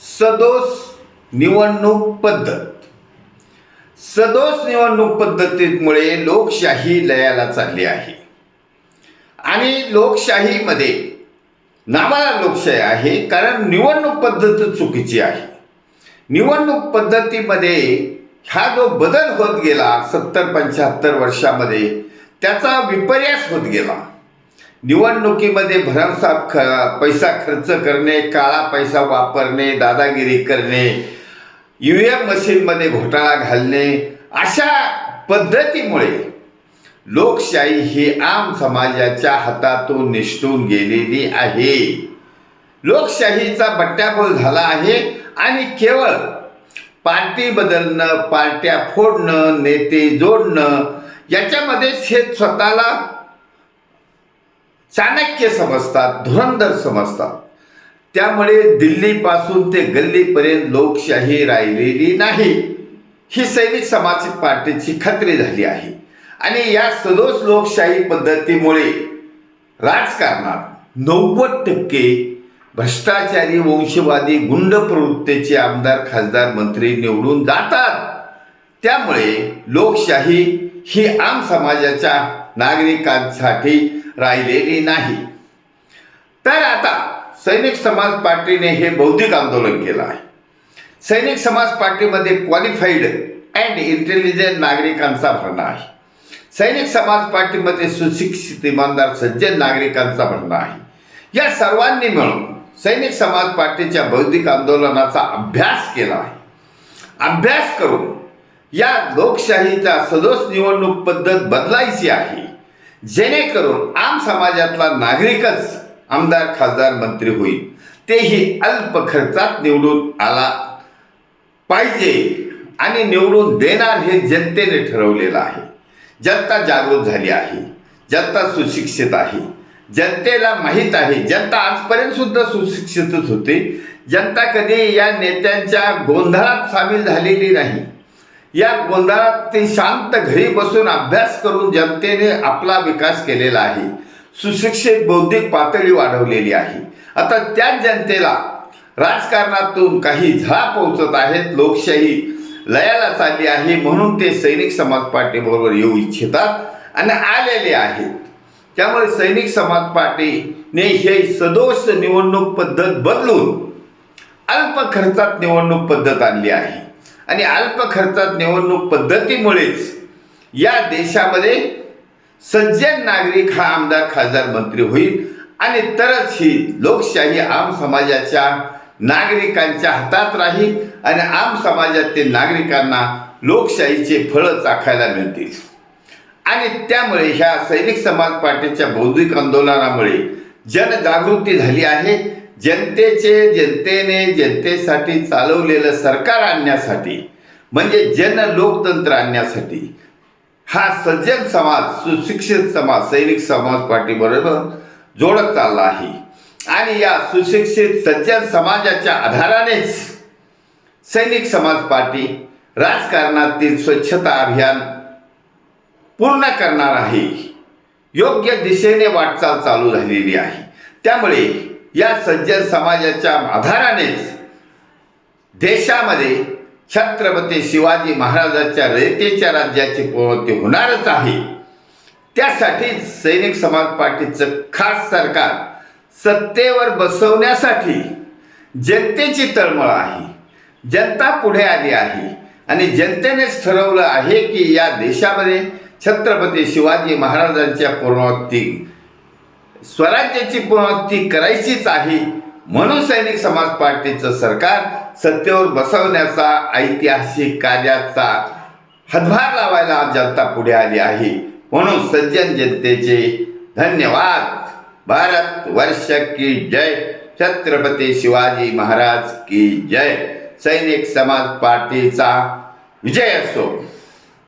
सदोष निवडणूक पद्धत. सदोष निवडणूक पद्धतीमुळे लोकशाही लयाला चालली आहे आणि लोकशाहीमध्ये नावाला लोकशाही आहे कारण निवडणूक पद्धत चुकीची आहे. निवडणूक पद्धतीमध्ये हा जो बदल होत गेला 70-75 वर्षामध्ये त्याचा विपर्यास होत गेला. निवडणुकीमध्ये भरमसाठ पैसा खर्च करणे, काळा पैसा वापरणे, दादागिरी करणे, EVM मशीनमध्ये घोटाळा घालणे, अशा पद्धतीमुळे लोकशाही ही आम समाजाच्या हातातून निसटून गेलेली आहे. लोकशाहीचा बट्ट्याबोळ झाला आहे आणि केवळ पार्टी बदलणं, पार्ट्या फोडणं, नेते जोडणं याच्यामध्येच हे स्वतःला चाणक्य समजतात, धुरंधर समजतात. त्यामुळे दिल्लीपासून ते गल्लीपर्यंत लोकशाही राहिलेली नाही. ही सैनिक समाज पार्टीची खात्री झाली आहे आणि या सदोष लोकशाही पद्धतीमुळे राजकारणात 90% भ्रष्टाचारी, वंशवादी, गुंड प्रवृत्तीचे आमदार, खासदार, मंत्री निवडून जातात. त्यामुळे लोकशाही ही आम समाजाच्या नागरिकांसाठी राहिलेली नाही. तर आता सैनिक समाज पार्टीने हे बौद्धिक आंदोलन केलं आहे. सैनिक समाज पार्टीमध्ये क्वालिफाईड अँड इंटेलिजंट नागरिकांचा भरणा आहे. सैनिक समाज पार्टीमध्ये सुशिक्षित, इमानदार, सज्जन नागरिकांचा भरणा आहे. या सर्वांनी मिळून सैनिक समाज पार्टीच्या बौद्धिक आंदोलनाचा अभ्यास केला आहे. अभ्यास करून या लोकशाहीचा सदोष निवडणूक पद्धत बदलायची आहे, जेणेकरून आम समाजातला नागरिकच आमदार, खासदार, मंत्री होईल. तेही अल्प खर्चात निवडून आला पाहिजे आणि निवडून देणार हे जनतेने ठरवलेलं आहे. जनता जागृत झाली आहे, जनता सुशिक्षित आहे, जनतेला माहीत आहे. जनता आजपर्यंत सुद्धा सुशिक्षितच होती. जनता कधी या नेत्यांच्या गोंधळात सामील झालेली नाही. या गोंधळात ते शांत घरी बसून अभ्यास करून जनतेने आपला विकास केलेला आहे. सुशिक्षित बौद्धिक पातळी वाढवलेली आहे. आता त्याच जनतेला राजकारणातून काही झळा पोहोचत आहेत. लोकशाही लयाला चालली आहे म्हणून ते सैनिक समाज पार्टीबरोबर येऊ इच्छितात आणि आलेले आहेत. त्यामुळे सैनिक समाज पार्टीने हे सदोष निवडणूक पद्धत बदलून अल्प खर्चात निवडणूक पद्धत आणली आहे आणि अल्प खर्चात निवडणूक पद्धतीमुळेच या देशामध्ये सज्जन नागरिक हा आमदार, खासदार, मंत्री होईल आणि तरच ही लोकशाही आम समाजाच्या नागरिकांच्या हातात राहील आणि आम समाजातील नागरिकांना लोकशाहीचे फळं चाखायला मिळतील. आणि त्यामुळे ह्या सैनिक समाज पार्टीच्या बौद्धिक आंदोलनामुळे जनजागृती झाली आहे. जनतेने जनतेसाठी चालवलेलं सरकार आणण्यासाठी, म्हणजे जन लोकतंत्र आणण्यासाठी हा सज्जन समाज, सुशिक्षित समाज सैनिक समाज पार्टीबरोबर जोडत चालला आहे. आणि या सुशिक्षित सज्जन समाजाच्या आधारानेच सैनिक समाज पार्टी राजकारणातील स्वच्छता अभियान पूर्ण करणार आहे. योग्य दिशेने वाटचाल चालू झालेली आहे. त्यामुळे या सज्जन समाजाच्या आधारानेच देशामध्ये छत्रपती शिवाजी महाराजांच्या रयतेच्या राज्याची पुनरावृत्ती होणारच आहे. त्यासाठीच सैनिक समाज पार्टीचं खास सरकार सत्तेवर बसवण्यासाठी जनतेची तळमळ आहे. जनता पुढे आली आहे आणि जनतेनेच ठरवलं आहे की या देशामध्ये छत्रपती शिवाजी महाराजांच्या पुनरावृत्ती, स्वराज्याची पुनरावृत्ती करायचीच आहे. म्हणून सैनिक समाज पार्टीचं सरकार सत्तेवर बसवण्याचा ऐतिहासिक कार्याचा हातभार लावायला जनता पुढे आली आहे. म्हणून सज्जन जनतेचे धन्यवाद. भारत वर्ष की जय. छत्रपती शिवाजी महाराज की जय. सैनिक समाज पार्टीचा विजय असो.